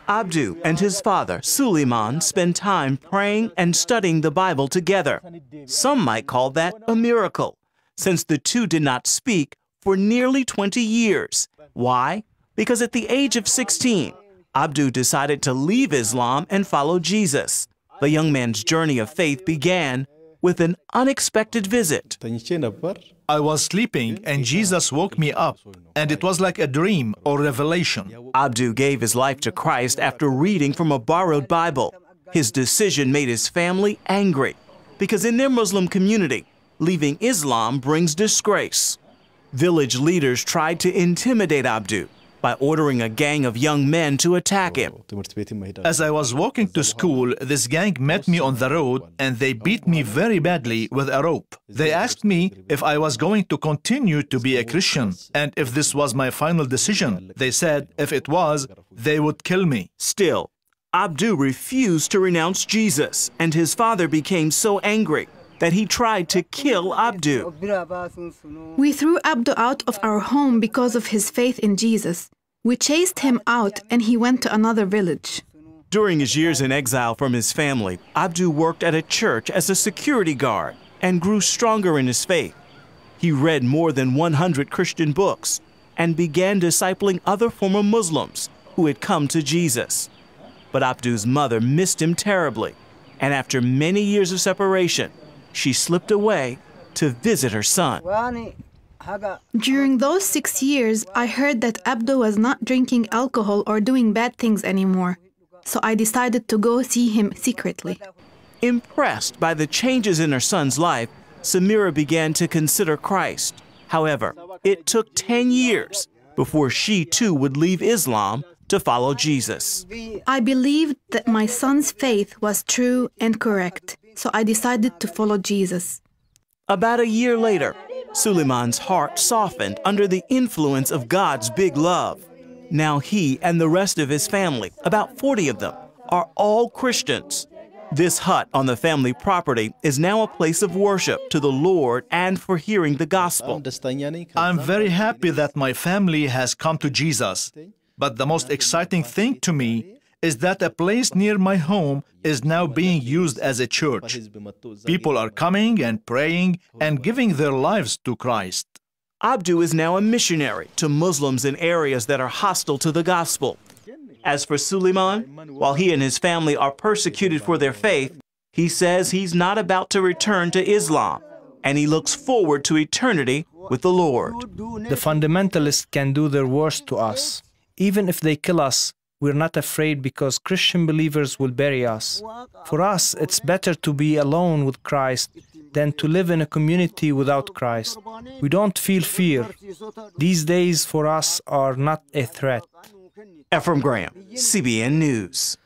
Abdu and his father, Suleiman, spend time praying and studying the Bible together. Some might call that a miracle, since the two did not speak for nearly 20 years. Why? Because at the age of 16, Abdu decided to leave Islam and follow Jesus. The young man's journey of faith began with an unexpected visit. I was sleeping and Jesus woke me up, and it was like a dream or revelation. Abdu gave his life to Christ after reading from a borrowed Bible. His decision made his family angry because in their Muslim community, leaving Islam brings disgrace. Village leaders tried to intimidate Abdu by ordering a gang of young men to attack him. As I was walking to school, this gang met me on the road and they beat me very badly with a rope. They asked me if I was going to continue to be a Christian and if this was my final decision. They said if it was, they would kill me. Still, Abdu refused to renounce Jesus, and his father became so angry that he tried to kill Abdu. We threw Abdu out of our home because of his faith in Jesus. We chased him out and he went to another village. During his years in exile from his family, Abdu worked at a church as a security guard and grew stronger in his faith. He read more than 100 Christian books and began discipling other former Muslims who had come to Jesus. But Abdu's mother missed him terribly, and after many years of separation, she slipped away to visit her son. During those 6 years, I heard that Abdu was not drinking alcohol or doing bad things anymore, so I decided to go see him secretly. Impressed by the changes in her son's life, Samira began to consider Christ. However, it took 10 years before she too would leave Islam to follow Jesus. I believed that my son's faith was true and correct, so I decided to follow Jesus. About a year later, Suleiman's heart softened under the influence of God's big love. Now he and the rest of his family, about 40 of them, are all Christians. This hut on the family property is now a place of worship to the Lord and for hearing the gospel. I'm very happy that my family has come to Jesus. But the most exciting thing to me is that a place near my home is now being used as a church. People are coming and praying and giving their lives to Christ. Abdu is now a missionary to Muslims in areas that are hostile to the gospel. As for Suleiman, while he and his family are persecuted for their faith, he says he's not about to return to Islam, and he looks forward to eternity with the Lord. The fundamentalists can do their worst to us. Even if they kill us, we're not afraid because Christian believers will bury us. For us, it's better to be alone with Christ than to live in a community without Christ. We don't feel fear. These days for us are not a threat. Ephraim Graham, CBN News.